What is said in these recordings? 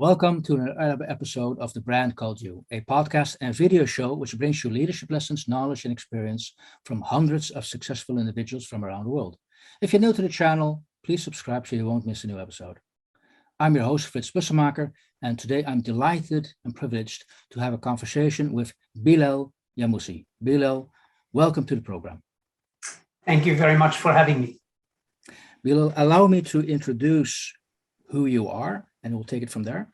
Welcome to another episode of The Brand Called You, a podcast and video show which brings you leadership lessons, knowledge, and experience from hundreds of successful individuals from around the world. If you're new to the channel, please subscribe so you won't miss a new episode. I'm your host, Frits Bussemaker, and today I'm delighted and privileged to have a conversation with Bilel Jamoussi. Bilel, welcome to the program. Thank you very much for having me. Bilel, allow me to introduce who you are, and we'll take it from there.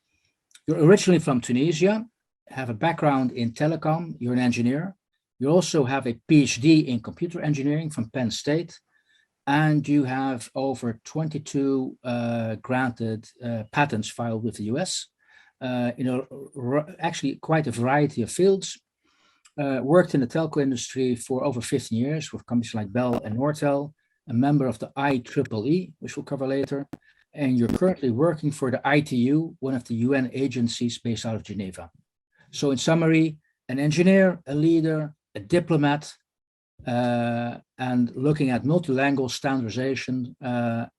You're originally from Tunisia, have a background in telecom, you're an engineer. You also have a PhD in computer engineering from Penn State, and you have over 22 granted patents filed with the US. Actually quite a variety of fields. Worked in the telco industry for over 15 years with companies like Bell and Nortel, a member of the IEEE, which we'll cover later. And you're currently working for the ITU, one of the UN agencies based out of Geneva. So in summary, an engineer, a leader, a diplomat, and looking at multilingual standardization and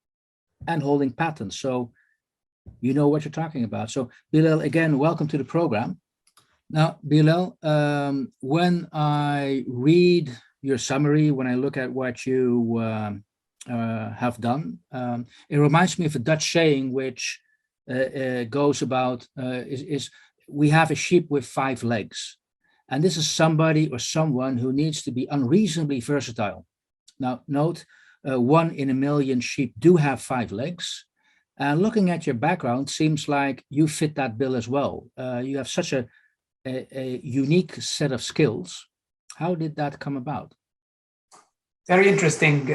holding patents. So you know what you're talking about. So Bilel, again, welcome to the program. Now, Bilel, when I read your summary, when I look at what you have done. It reminds me of a Dutch saying which goes about, we have a sheep with 5 legs. And this is somebody or someone who needs to be unreasonably versatile. Now, note, 1 in a million sheep do have 5 legs. And looking at your background, seems like you fit that bill as well. You have such a unique set of skills. How did that come about? Very interesting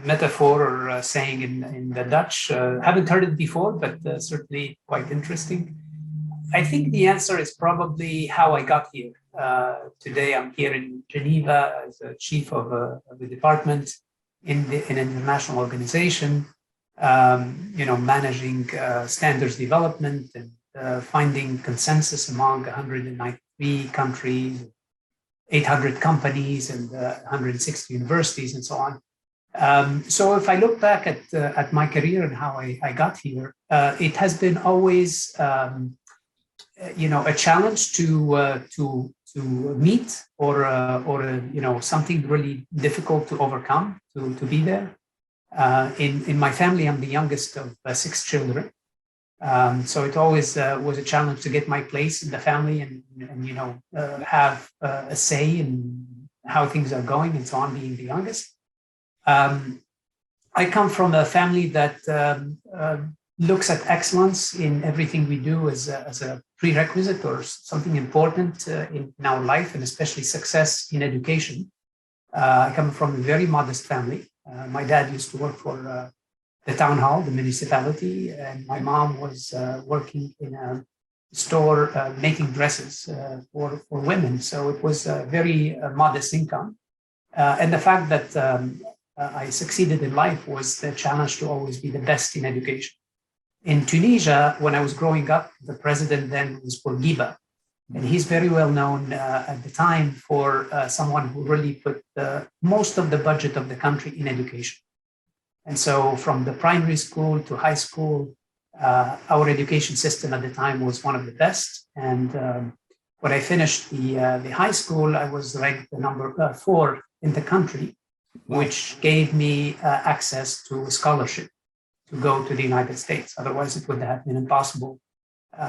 metaphor or saying in the Dutch. Haven't heard it before, but certainly quite interesting. I think the answer is probably how I got here. Today I'm here in Geneva as a chief of a department in an international organization, managing standards development and finding consensus among 193 countries, 800 companies and 160 universities and so on. So if I look back at my career and how I got here, it has been always, a challenge to meet or something really difficult to overcome, to be there. In my family, I'm the youngest of 6 children. So it always was a challenge to get my place in the family and have a say in how things are going and so on, being the youngest. I come from a family that looks at excellence in everything we do as a prerequisite or something important in our life, and especially success in education. I come from a very modest family. My dad used to work for the town hall, the municipality, and my mom was working in a store making dresses for women. So it was a very modest income. And the fact that I succeeded in life was the challenge to always be the best in education. In Tunisia, when I was growing up, the president then was Bourguiba. And he's very well known at the time for someone who really put most of the budget of the country in education. And so from the primary school to high school, our education system at the time was one of the best. And when I finished the high school, I was ranked the number 4 in the country, which gave me access to a scholarship to go to the United States. Otherwise, it would have been impossible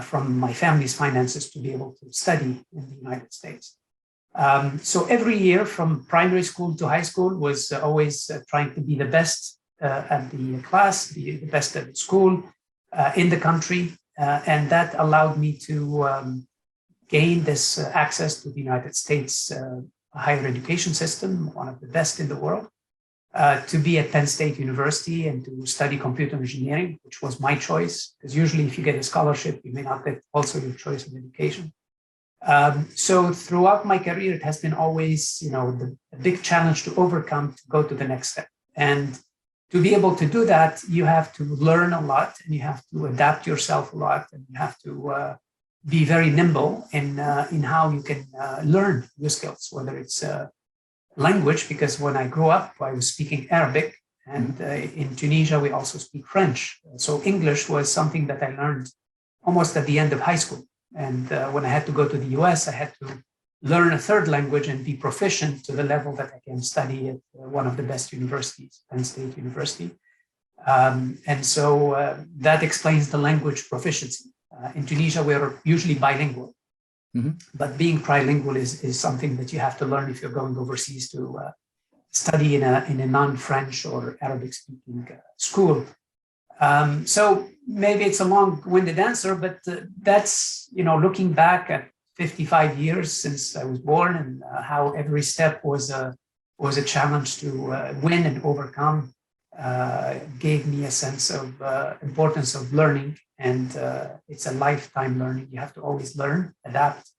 from my family's finances to be able to study in the United States. So every year from primary school to high school was always trying to be the best at the class, the best at the school, in the country. And that allowed me to gain this access to the United States higher education system, one of the best in the world, to be at Penn State University and to study computer engineering, which was my choice, because usually if you get a scholarship, you may not get also your choice of education. So throughout my career, it has been always, the big challenge to overcome to go to the next step. And to be able to do that, you have to learn a lot and you have to adapt yourself a lot and you have to be very nimble in how you can learn new skills, whether it's language, because when I grew up, I was speaking Arabic, and in Tunisia, we also speak French. So English was something that I learned almost at the end of high school. And when I had to go to the US, I had to learn a third language and be proficient to the level that I can study at one of the best universities, Penn State University. And so that explains the language proficiency. In Tunisia, we're usually bilingual, but being trilingual is something that you have to learn if you're going overseas to study in a non-French or Arabic-speaking school. So maybe it's a long-winded answer, but that's, looking back at 55 years since I was born and how every step was a challenge to win and overcome, gave me a sense of importance of learning. And it's a lifetime learning. You have to always learn, adapt,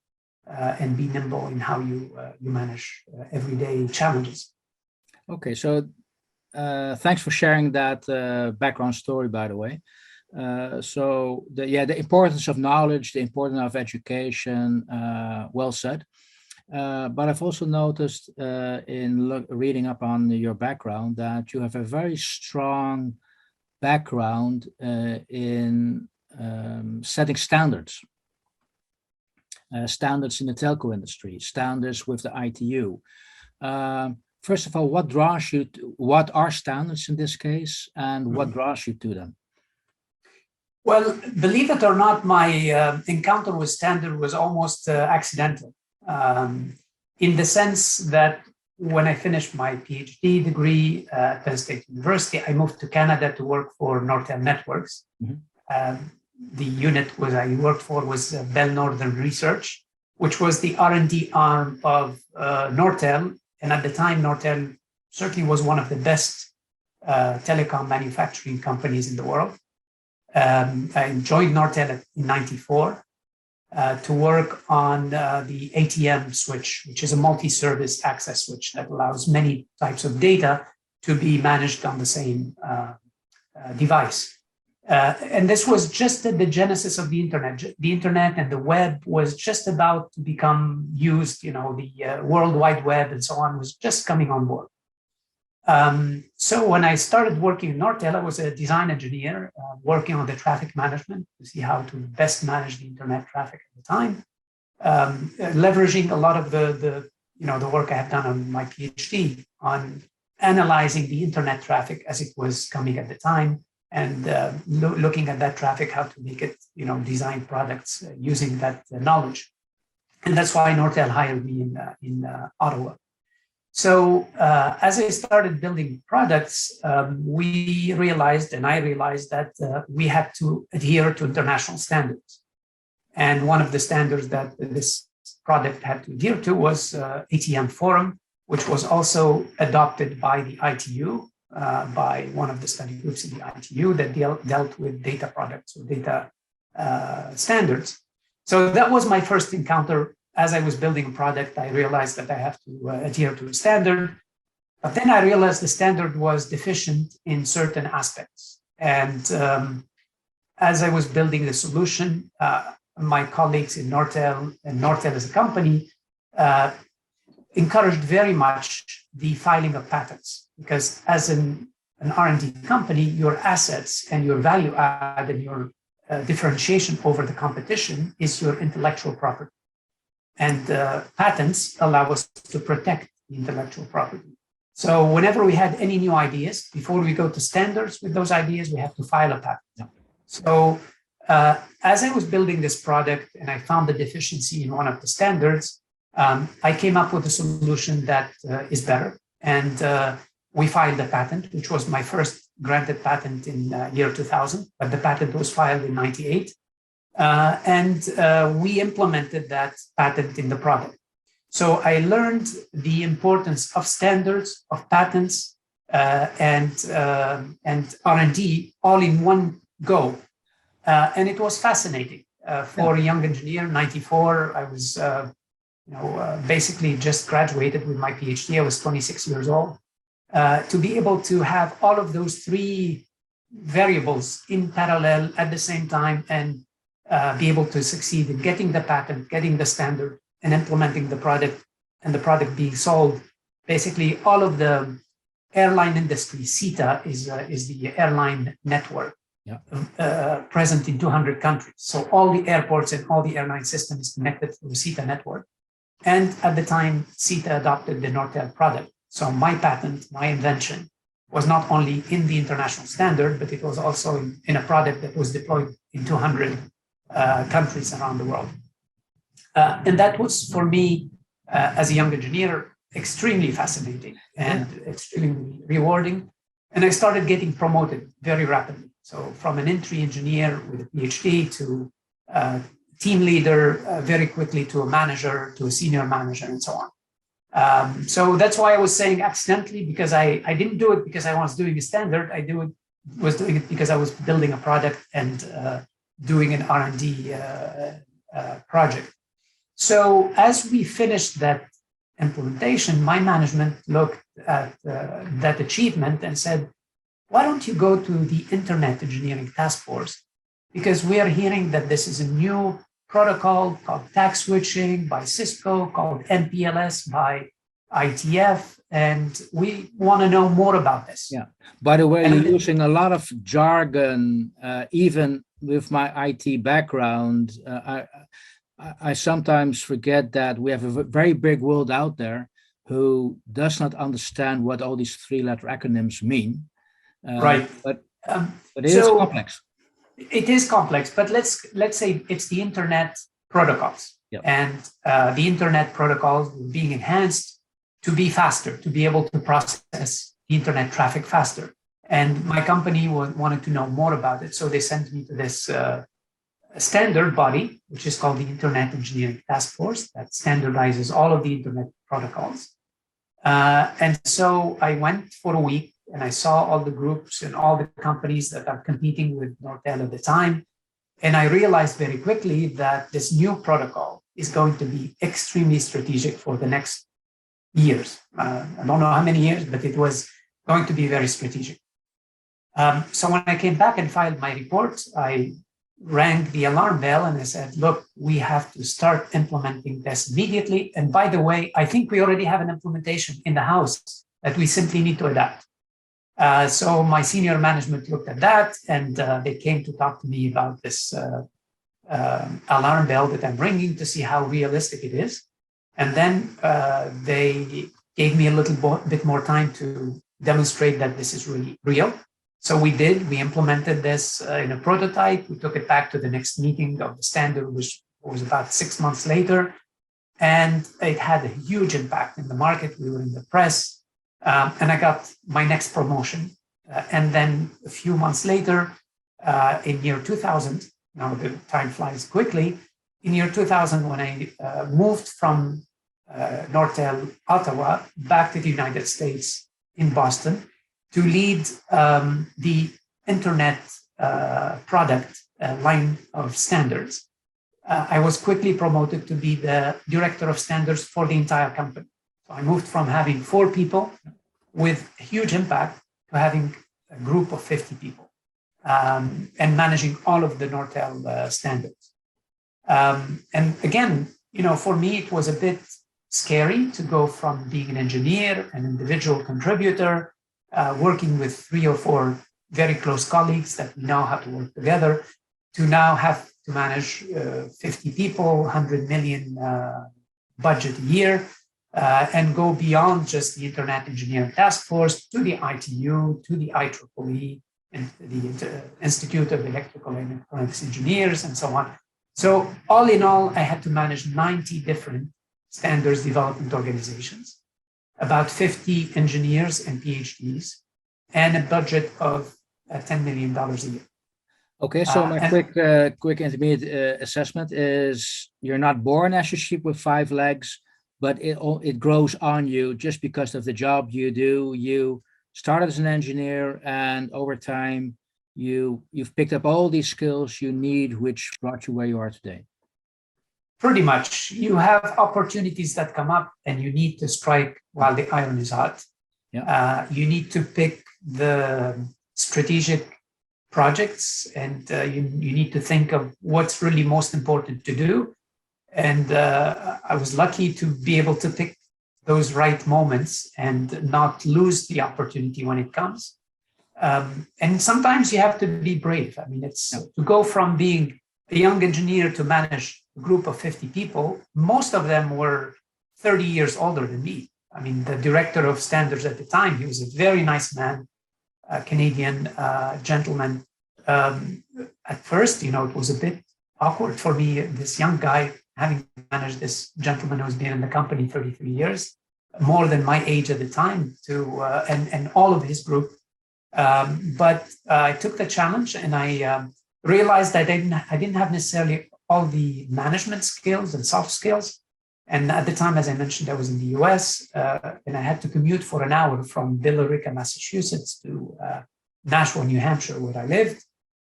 and be nimble in how you manage everyday challenges. Okay, so thanks for sharing that background story, by the way. So the importance of knowledge, the importance of education, well said. But I've also noticed in reading up on your background that you have a very strong background in setting standards. Standards in the telco industry, standards with the ITU. First of all, what are standards in this case, and what draws you to them? Well, believe it or not, my encounter with standard was almost accidental, in the sense that when I finished my PhD degree at Penn State University, I moved to Canada to work for Nortel Networks. The unit I worked for was Bell Northern Research, which was the R&D arm of Nortel. And at the time, Nortel certainly was one of the best telecom manufacturing companies in the world. I joined Nortel in '94 to work on the ATM switch, which is a multi-service access switch that allows many types of data to be managed on the same device. And this was just at the genesis of the internet. The internet and the web was just about to become used, the World Wide Web and so on was just coming on board. So when I started working in Nortel, I was a design engineer working on the traffic management to see how to best manage the internet traffic at the time, leveraging a lot of the work I have done on my PhD on analyzing the internet traffic as it was coming at the time, and looking at that traffic, how to make it, design products using that knowledge. And that's why Nortel hired me in Ottawa. So as I started building products, I realized that we had to adhere to international standards. And one of the standards that this product had to adhere to was ATM Forum, which was also adopted by the ITU, by one of the study groups in the ITU that dealt with data products or data standards. So that was my first encounter. As I was building a product, I realized that I have to adhere to a standard. But then I realized the standard was deficient in certain aspects. And as I was building the solution, my colleagues in Nortel, and Nortel as a company, encouraged very much the filing of patents. Because as an R&D company, your assets and your value add and your differentiation over the competition is your intellectual property. And patents allow us to protect the intellectual property. So whenever we had any new ideas, before we go to standards with those ideas, we have to file a patent. So as I was building this product and I found the deficiency in one of the standards, I came up with a solution that is better. And we filed a patent, which was my first granted patent in year 2000, but the patent was filed in '98. And we implemented that patent in the product. So I learned the importance of standards, of patents, and R&D all in one go. And it was fascinating. For a young engineer, '94, I was basically just graduated with my PhD. I was 26 years old. To be able to have all of those three variables in parallel at the same time and be able to succeed in getting the patent, getting the standard, and implementing the product, and the product being sold. Basically, all of the airline industry, CETA is the airline network. present in 200 countries. So all the airports and all the airline systems connected to the CETA network. And at the time, CETA adopted the Nortel product. So my patent, my invention, was not only in the international standard, but it was also in a product that was deployed in 200 countries around the world. And that was, for me, as a young engineer, extremely fascinating and extremely rewarding. And I started getting promoted very rapidly. So from an entry engineer with a PhD to team leader, very quickly to a manager, to a senior manager, and so on. So that's why I was saying accidentally, because I didn't do it because I was doing a standard. Was doing it because I was building a product and doing an R&D project. So as we finished that implementation, my management looked at that achievement and said, why don't you go to the Internet Engineering Task Force? Because we are hearing that this is a new protocol called tag switching by Cisco, called MPLS by ITF, and we want to know more about this. Yeah. By the way, you're using a lot of jargon, even with my IT background. I sometimes forget that we have a very big world out there who does not understand what all these three-letter acronyms mean. Right. But it is complex. It is complex, but let's say it's the internet protocols. Yep. And the internet protocols being enhanced to be faster, to be able to process the internet traffic faster. And my company wanted to know more about it. So they sent me to this standard body, which is called the Internet Engineering Task Force, that standardizes all of the internet protocols. And so I went for a week and I saw all the groups and all the companies that are competing with Nortel at the time. And I realized very quickly that this new protocol is going to be extremely strategic for the next years. I don't know how many years, but it was going to be very strategic. So when I came back and filed my report, I rang the alarm bell and I said, look, we have to start implementing this immediately. And by the way, I think we already have an implementation in the house that we simply need to adapt. So my senior management looked at that and they came to talk to me about this alarm bell that I'm ringing to see how realistic it is. And then they gave me a little bit more time to demonstrate that this is really real. So we implemented this in a prototype. We took it back to the next meeting of the standard, which was about 6 months later. And it had a huge impact in the market. We were in the press and I got my next promotion. And then a few months later, in year 2000, now the time flies quickly, in year 2000, when I moved from Nortel, Ottawa, back to the United States in Boston, to lead the internet product line of standards. I was quickly promoted to be the director of standards for the entire company. So I moved from having 4 people with huge impact to having a group of 50 people and managing all of the Nortel standards. And again, for me, it was a bit scary to go from being an engineer, an individual contributor, working with 3 or 4 very close colleagues that we know how to work together, to now have to manage 50 people, 100 million budget a year, and go beyond just the Internet Engineering Task Force to the ITU, to the IEEE, and the Institute of Electrical and Electronics Engineers, and so on. So all in all, I had to manage 90 different standards development organizations, about 50 engineers and PhDs, and a budget of $10 million a year. Okay, so my quick intermediate assessment is you're not born as a sheep with 5 legs, but it grows on you just because of the job you do. You started as an engineer, and over time, you've picked up all these skills you need, which brought you where you are today. Pretty much. You have opportunities that come up and you need to strike while the iron is hot. Yeah. You need to pick the strategic projects and you need to think of what's really most important to do. And I was lucky to be able to pick those right moments and not lose the opportunity when it comes. And sometimes you have to be brave. I mean, it's to go from being a young engineer to manage a group of 50 people. Most of them were 30 years older than me. I mean, the director of standards at the time, he was a very nice man, a Canadian gentleman. At first, it was a bit awkward for me, this young guy, having managed this gentleman who's been in the company 33 years, more than my age at the time, and all of his group. But I took the challenge, and I realized that I didn't have necessarily all the management skills and soft skills. And at the time, as I mentioned, I was in the US, and I had to commute for an hour from Billerica, Massachusetts to Nashua, New Hampshire, where I lived.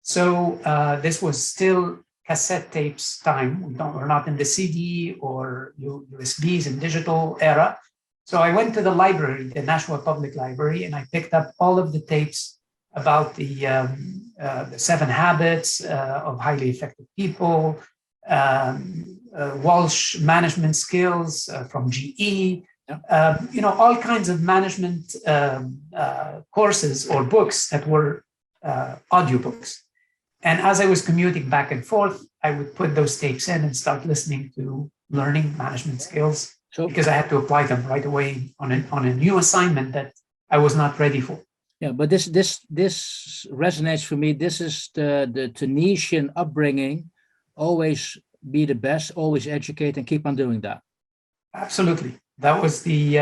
So this was still cassette tapes time. We're not in the CD or USBs and digital era. So I went to the library, the Nashua Public Library, and I picked up all of the tapes about the 7 habits of highly effective people, Walsh management skills from GE, all kinds of management courses or books that were audiobooks. And as I was commuting back and forth, I would put those tapes in and start listening to learning management skills, because I had to apply them right away on a new assignment that I was not ready for. Yeah, but this resonates for me. This is the Tunisian upbringing. Always be the best, always educate, and keep on doing that. Absolutely. That was the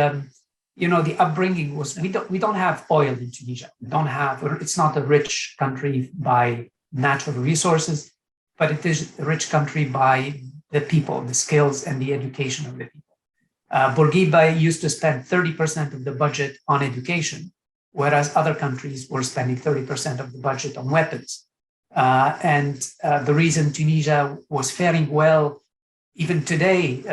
upbringing was, we don't have oil in Tunisia. It's not a rich country by natural resources, but it is a rich country by the people, the skills, and the education of the people. Bourguiba used to spend 30% of the budget on education, whereas other countries were spending 30% of the budget on weapons. And the reason Tunisia was faring well, even today,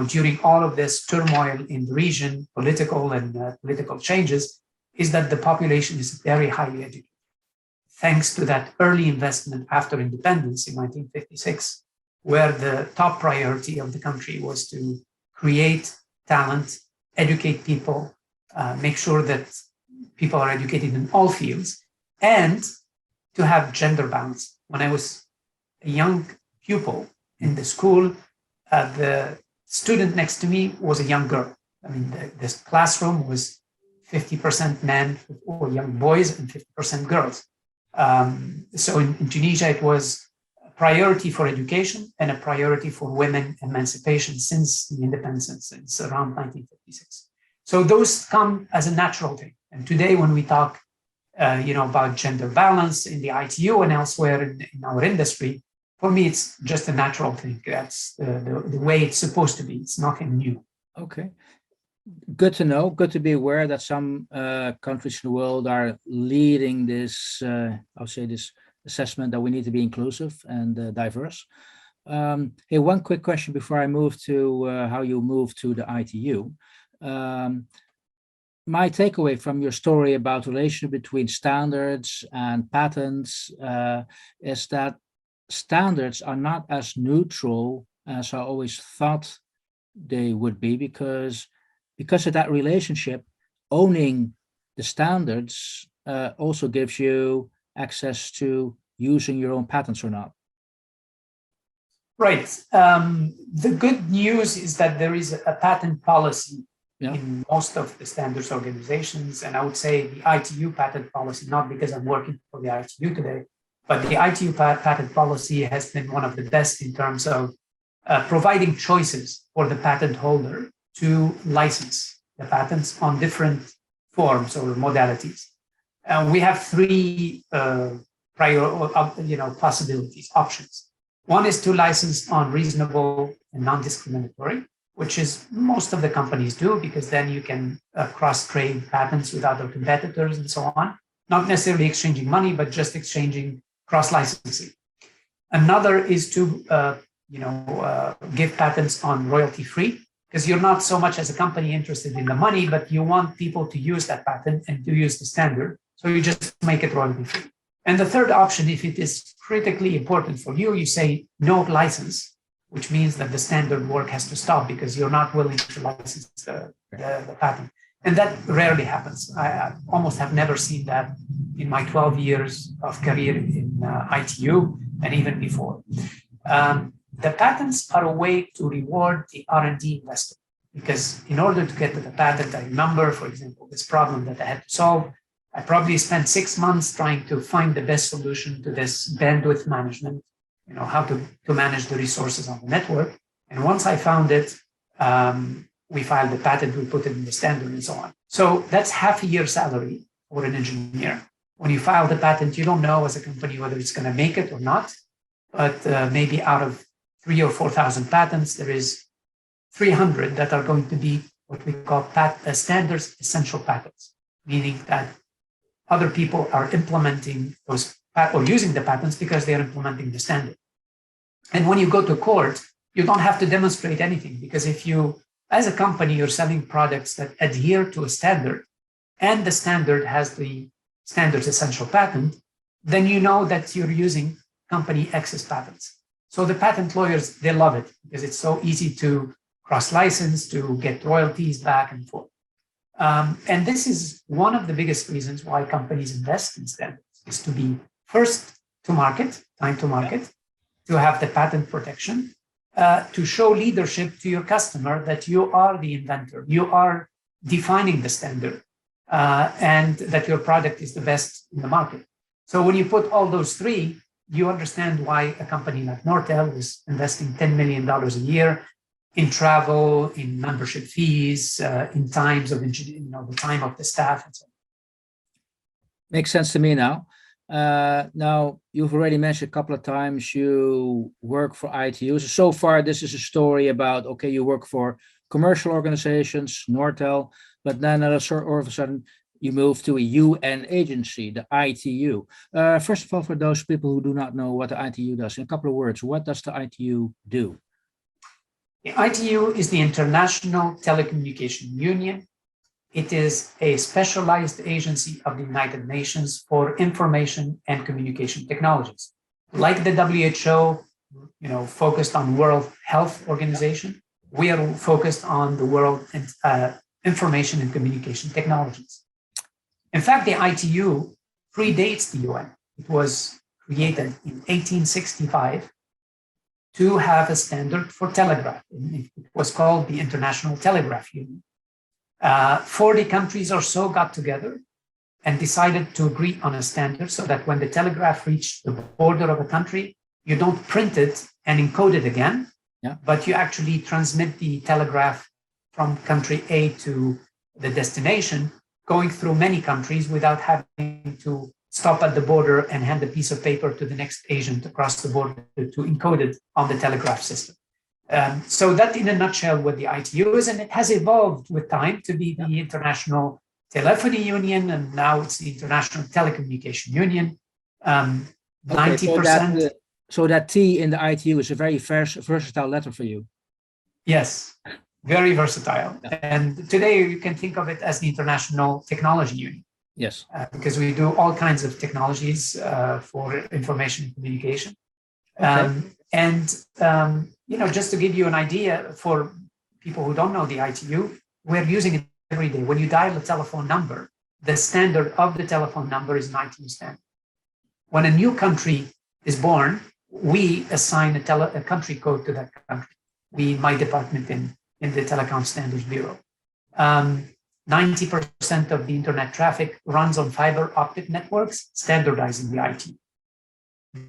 during all of this turmoil in the region, political and political changes, is that the population is very highly educated. Thanks to that early investment after independence in 1956, where the top priority of the country was to create talent, educate people, make sure that people are educated in all fields, and to have gender balance. When I was a young pupil in the school, the student next to me was a young girl. I mean, this classroom was 50% men or young boys and 50% girls. So in Tunisia, it was a priority for education and a priority for women emancipation since the independence, since around 1956. So those come as a natural thing. And today, when we talk about gender balance in the ITU and elsewhere in our industry, for me, it's just a natural thing. That's the way it's supposed to be. It's nothing new. Okay. Good to know. Good to be aware that some countries in the world are leading this, this assessment that we need to be inclusive and diverse. Hey, one quick question before I move to how you move to the ITU. My takeaway from your story about the relation between standards and patents is that standards are not as neutral as I always thought they would be, because of that relationship, owning the standards also gives you access to using your own patents or not. Right. The good news is that there is a patent policy in most of the standards organizations. And I would say the ITU patent policy, not because I'm working for the ITU today, but the ITU patent policy has been one of the best in terms of providing choices for the patent holder to license the patents on different forms or modalities. We have 3 possibilities, options. One is to license on reasonable and non-discriminatory, which is most of the companies do, because then you can cross-trade patents with other competitors and so on. Not necessarily exchanging money, but just exchanging cross-licensing. Another is to give patents on royalty-free, because you're not so much as a company interested in the money, but you want people to use that patent and to use the standard. So you just make it royalty-free. And the third option, if it is critically important for you, you say no license, which means that the standard work has to stop because you're not willing to license the patent. And that rarely happens. I almost have never seen that in my 12 years of career in ITU and even before. The patents are a way to reward the R&D investor, because in order to get to the patent, I remember, for example, this problem that I had to solve. I probably spent 6 months trying to find the best solution to this bandwidth management, how to manage the resources on the network. And once I found it, we filed the patent, we put it in the standard and so on. So that's half a year's salary for an engineer. When you file the patent, you don't know as a company whether it's going to make it or not, but maybe out of 3,000 or 4,000 patents, there is 300 that are going to be what we call standards essential patents, meaning that other people are implementing those or using the patents because they are implementing the standard. And when you go to court, you don't have to demonstrate anything, because if you, as a company, you're selling products that adhere to a standard and the standard has the standards essential patent, then you know that you're using company X's patents. So the patent lawyers, they love it because it's so easy to cross-license, to get royalties back and forth. And this is one of the biggest reasons why companies invest in standards, is to be first to market, time to market, to have the patent protection, to show leadership to your customer that you are the inventor, you are defining the standard, and that your product is the best in the market. So when you put all those three, you understand why a company like Nortel is investing $10 million a year in travel, in membership fees, in times of the time of the staff, and so on. Makes sense to me now. Now, you've already mentioned a couple of times you work for ITUs. So far, this is a story about, okay, you work for commercial organizations, Nortel, but then all of a sudden you move to a UN agency, the ITU. First of all, for those people who do not know what the ITU does, in a couple of words, what does the ITU do? The ITU is the International Telecommunication Union. It is a specialized agency of the United Nations for information and communication technologies. Like the WHO, focused on World Health Organization, we are focused on the World Information and Communication Technologies. In fact, the ITU predates the UN. It was created in 1865 to have a standard for telegraph. It was called the International Telegraph Union. 40 countries or so got together and decided to agree on a standard so that when the telegraph reached the border of a country, you don't print it and encode it again, but you actually transmit the telegraph from country A to the destination, going through many countries without having to stop at the border and hand a piece of paper to the next agent across the border to encode it on the telegraph system. So that, in a nutshell, what the ITU is, and it has evolved with time to be the International Telephony Union, and now it's the International Telecommunication Union. 90%. So that T in the ITU is a very versatile letter for you. Yes, very versatile. Yeah. And today you can think of it as the International Technology Union. Yes. Because we do all kinds of technologies for information and communication. Okay. Just to give you an idea for people who don't know the ITU, we're using it every day. When you dial a telephone number, the standard of the telephone number is an ITU standard. When a new country is born, we assign a country code to that country. My department in the Telecom Standards Bureau. 90% of the internet traffic runs on fiber optic networks, standardizing the ITU.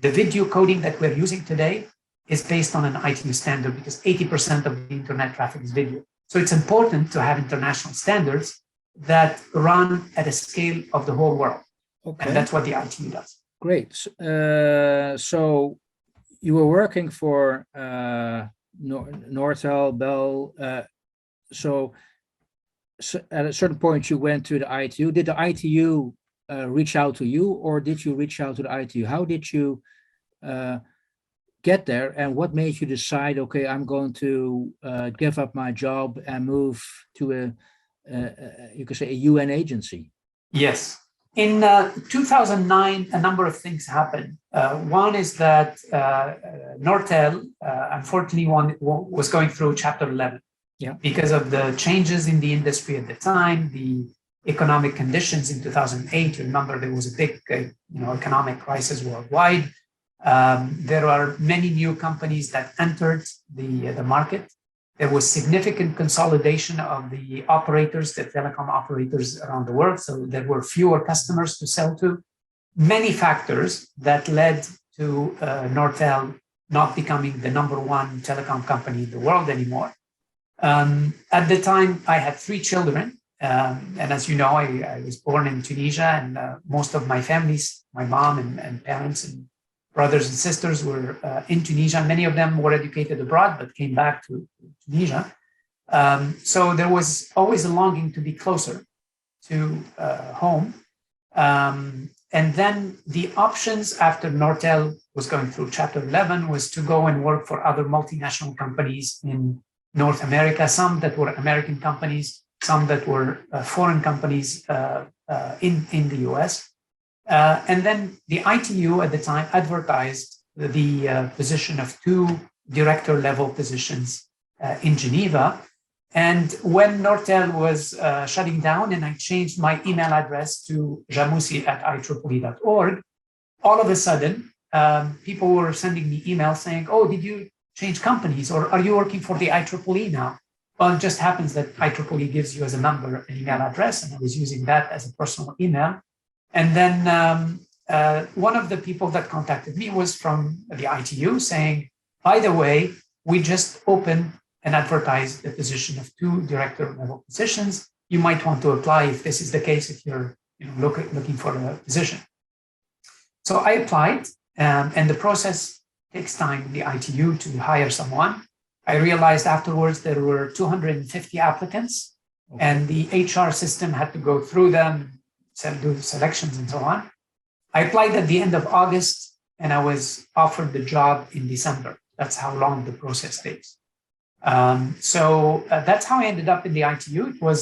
The video coding that we're using today is based on an ITU standard because 80% of the internet traffic is video. So it's important to have international standards that run at a scale of the whole world. Okay. And that's what the ITU does. Great. So you were working for Nortel, Bell. So at a certain point, you went to the ITU. Did the ITU reach out to you, or did you reach out to the ITU? How did you get there, and what made you decide, okay, I'm going to give up my job and move to you could say a UN agency? Yes. In 2009, a number of things happened. One is that Nortel, unfortunately, was going through Chapter 11. because of the changes in the industry at the time, the economic conditions in 2008. You remember there was a big economic crisis worldwide. There are many new companies that entered the market. There was significant consolidation of the operators, the telecom operators around the world. So there were fewer customers to sell to. Many factors that led to Nortel not becoming the #1 telecom company in the world anymore. At the time, I had 3 children. And as you know, I was born in Tunisia, and most of my families, my mom and parents and brothers and sisters were in Tunisia. Many of them were educated abroad, but came back to Tunisia. So there was always a longing to be closer to home. And then the options after Nortel was going through Chapter 11 was to go and work for other multinational companies in North America, some that were American companies, some that were foreign companies in the US. And then the ITU at the time advertised the position of 2 director level positions in Geneva. And when Nortel was shutting down and I changed my email address to jamoussi@ieee.org, all of a sudden, people were sending me emails saying, oh, did you change companies, or are you working for the IEEE now? Well, it just happens that IEEE gives you as a member an email address, and I was using that as a personal email. And then one of the people that contacted me was from the ITU saying, by the way, we just opened and advertised the position of 2 director level positions. You might want to apply if this is the case, if you're looking for a position. So I applied, and the process takes time in the ITU to hire someone. I realized afterwards there were 250 applicants, and the HR system had to go through them, do selections and so on. I applied at the end of August, and I was offered the job in December. That's how long the process takes. So that's how I ended up in the ITU. It was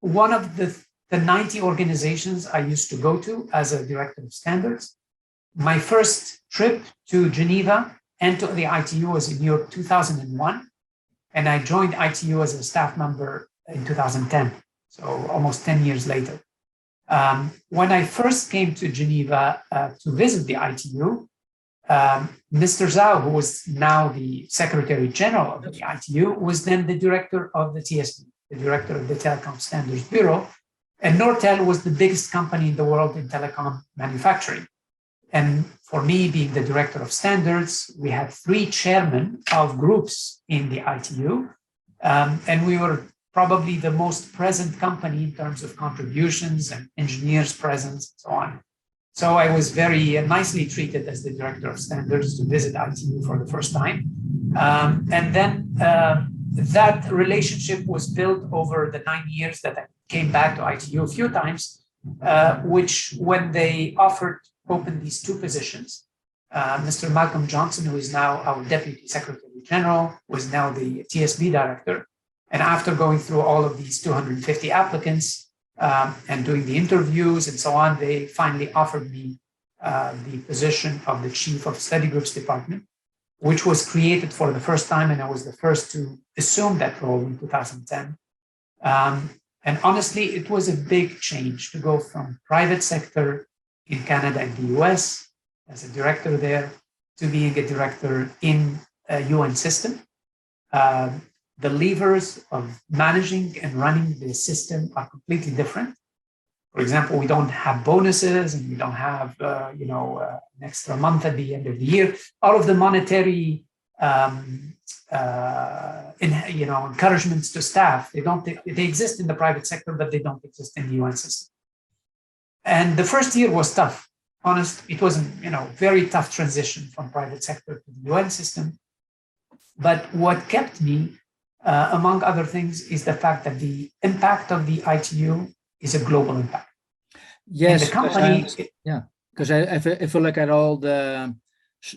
one of the 90 organizations I used to go to as a director of standards. My first trip to Geneva and to the ITU was in year 2001. And I joined ITU as a staff member in 2010, so almost 10 years later. When I first came to Geneva to visit the ITU, Mr. Zhao, who was now the Secretary General of the ITU, was then the director of the TSB, the director of the Telecom Standards Bureau. And Nortel was the biggest company in the world in telecom manufacturing. And for me, being the director of standards, we had 3 chairmen of groups in the ITU. And we were probably the most present company in terms of contributions and engineers' presence and so on. So I was very nicely treated as the director of standards to visit ITU for the first time. And then that relationship was built over the 9 years that I came back to ITU a few times, which when they opened these 2 positions, Mr. Malcolm Johnson, who is now our Deputy Secretary General, was now the TSB Director. And after going through all of these 250 applicants and doing the interviews and so on, they finally offered me the position of the Chief of Study Groups Department, which was created for the first time, and I was the first to assume that role in 2010. And honestly, it was a big change to go from private sector in Canada and the US as a director there to being a director in a UN system. The levers of managing and running the system are completely different. For example, we don't have bonuses and we don't have an extra month at the end of the year. All of the monetary encouragements to staff, they exist in the private sector, but they don't exist in the UN system. And the first year was tough. It was very tough transition from private sector to the UN system. But what kept me, among other things, is the fact that the impact of the ITU is a global impact. Yes, and the company, because if I look at all the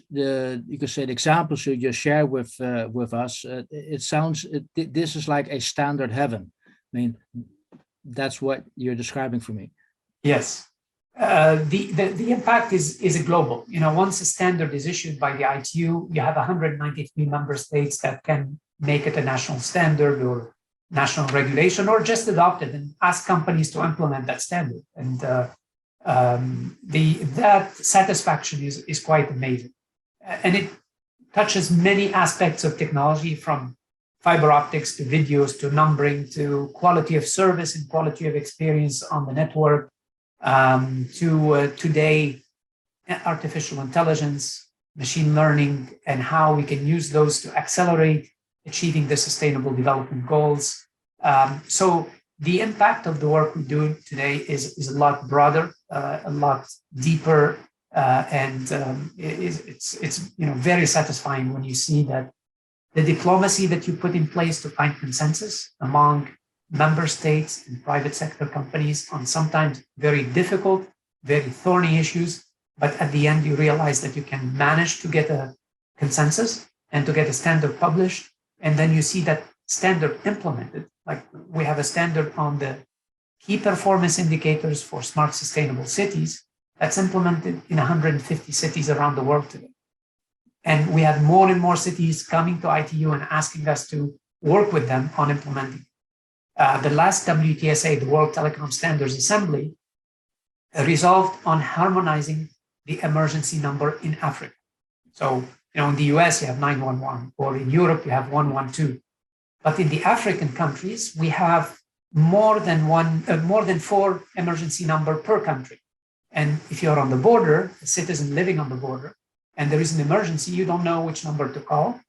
you could say the examples you just shared with us, it sounds this is like a standard heaven. I mean, that's what you're describing for me. Yes, the impact is a global. Once a standard is issued by the ITU, you have 193 member states that can make it a national standard or national regulation, or just adopt it and ask companies to implement that standard. And that satisfaction is quite amazing. And it touches many aspects of technology, from fiber optics to videos to numbering to quality of service and quality of experience on the network, to today artificial intelligence, machine learning, and how we can use those to accelerate achieving the sustainable development goals. So the impact of the work we do today is a lot broader, a lot deeper, and it's very satisfying when you see that the diplomacy that you put in place to find consensus among member states and private sector companies on sometimes very difficult, very thorny issues, but at the end you realize that you can manage to get a consensus and to get a standard published, and then you see that standard implemented. Like we have a standard on the key performance indicators for smart sustainable cities that's implemented in 150 cities around the world today. And we have more and more cities coming to ITU and asking us to work with them on implementing. The last WTSA, the World Telecom Standards Assembly, resolved on harmonizing the emergency number in Africa. So, in the US, you have 911, or in Europe, you have 112. But in the African countries, we have more than 4 emergency number per country. And if you're on the border, a citizen living on the border, and there is an emergency, you don't know which number to call.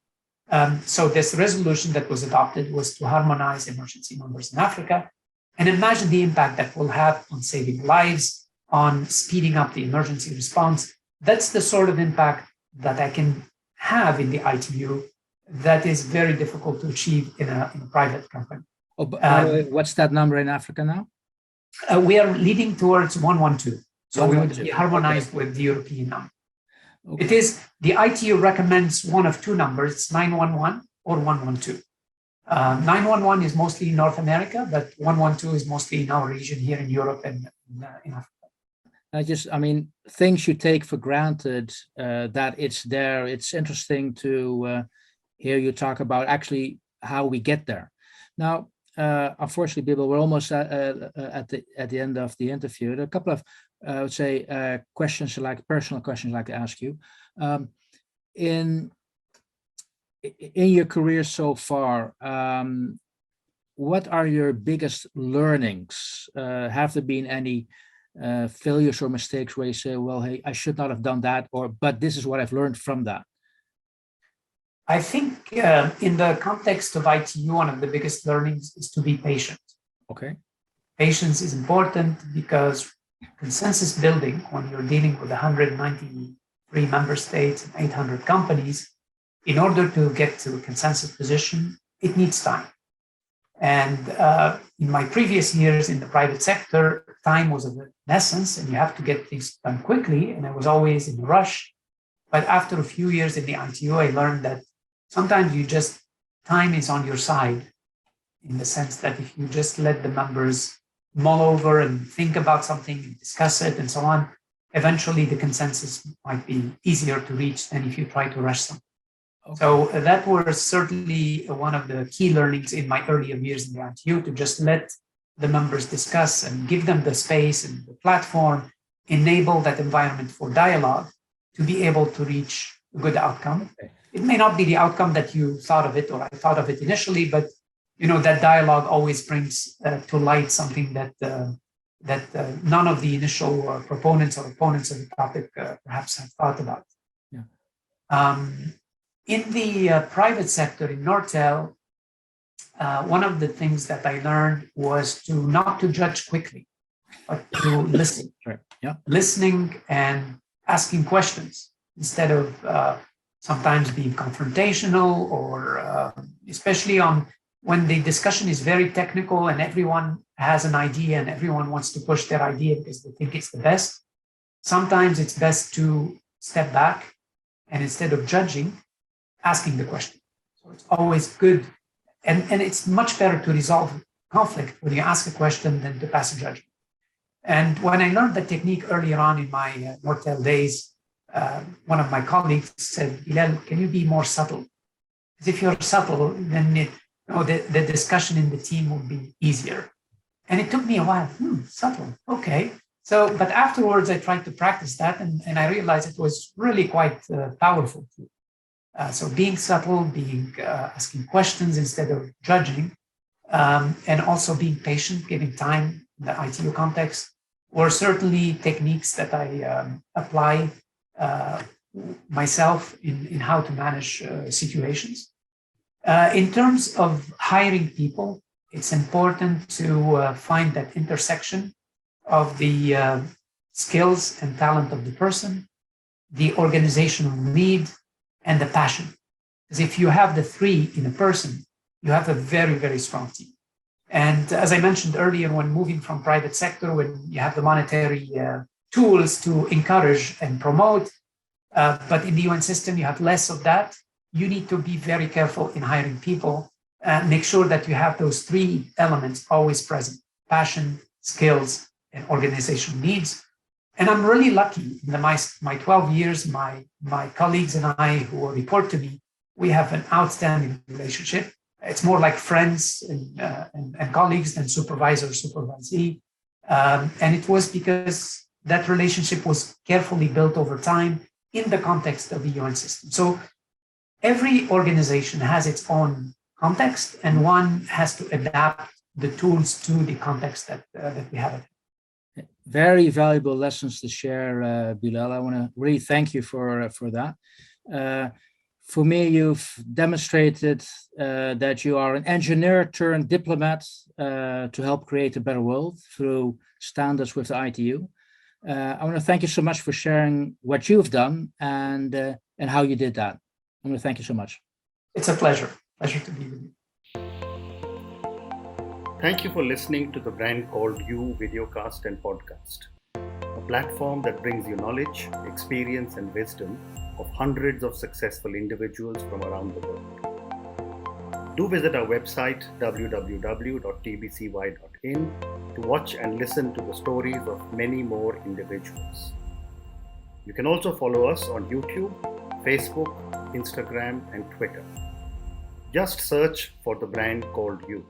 So this resolution that was adopted was to harmonize emergency numbers in Africa. And imagine the impact that will have on saving lives, on speeding up the emergency response. That's the sort of impact that I can have in the ITU that is very difficult to achieve in a private company. Oh, but by the way, what's that number in Africa now? We are leading towards 112. So we would be harmonized Okay. with the European number. Okay. It is, the ITU recommends one of two numbers, 911 or 112. 911 is mostly in North America, but 112 is mostly in our region here in Europe and in Africa. Things you take for granted that it's there. It's interesting to hear you talk about actually how we get there. Now, unfortunately, people, we're almost at the end of the interview. There are a couple of, I would say, questions, like personal questions I'd like to ask you. In your career so far, what are your biggest learnings? Have there been any failures or mistakes where you say, well, hey, I should not have done that, but this is what I've learned from that? I think in the context of ITU, one of the biggest learnings is to be patient. Okay. Patience is important because consensus building, when you're dealing with 193 member states and 800 companies, in order to get to a consensus position, it needs time. And in my previous years in the private sector, time was of essence, and you have to get things done quickly. And I was always in a rush. But after a few years in the ITU, I learned that sometimes time is on your side, in the sense that if you just let the members mull over and think about something and discuss it and so on, eventually the consensus might be easier to reach than if you try to rush something. Okay. So that was certainly one of the key learnings in my earlier years in the ITU, to just let the members discuss and give them the space and the platform, enable that environment for dialogue to be able to reach a good outcome. Okay. It may not be the outcome that you thought of it, or I thought of it initially, but that dialogue always brings to light something that none of the initial proponents or opponents of the topic perhaps have thought about. Yeah. In the private sector, in Nortel, one of the things that I learned was not to judge quickly, but to listen. Right. Yeah. Listening and asking questions instead of sometimes being confrontational, or especially when the discussion is very technical and everyone has an idea and everyone wants to push their idea because they think it's the best. Sometimes it's best to step back and, instead of judging, asking the question. So it's always good. And it's much better to resolve conflict when you ask a question than to pass a judgment. And when I learned that technique earlier on in my Nortel days, one of my colleagues said, Bilel, can you be more subtle? Because if you're subtle, then the discussion in the team will be easier. And it took me a while. Subtle, okay. So, but afterwards, I tried to practice that, and I realized it was really quite powerful. So being subtle, asking questions instead of judging, and also being patient, giving time in the ITU context, were certainly techniques that I apply myself in how to manage situations. In terms of hiring people, it's important to find that intersection of the skills and talent of the person, the organizational need, and the passion. Because if you have the three in a person, you have a very, very strong team. And as I mentioned earlier, when moving from private sector, when you have the monetary tools to encourage and promote, but in the UN system, you have less of that. You need to be very careful in hiring people and make sure that you have those three elements always present: passion, skills, and organizational needs. And I'm really lucky in my 12 years, my colleagues and I who report to me, we have an outstanding relationship. It's more like friends and colleagues than supervisee. And it was because that relationship was carefully built over time in the context of the UN system. So every organization has its own context, and one has to adapt the tools to the context that we have. Very valuable lessons to share, Bilel. I want to really thank you for that. For me, you've demonstrated that you are an engineer turned diplomat to help create a better world through standards with the ITU. I want to thank you so much for sharing what you've done and how you did that. I want to thank you so much. It's a pleasure. Pleasure to be with you. Thank you for listening to the Brand Called You videocast and podcast, a platform that brings you knowledge, experience, and wisdom of hundreds of successful individuals from around the world. Do visit our website www.tbcy.in to watch and listen to the stories of many more individuals. You can also follow us on YouTube, Facebook, Instagram, and Twitter. Just search for the Brand Called You.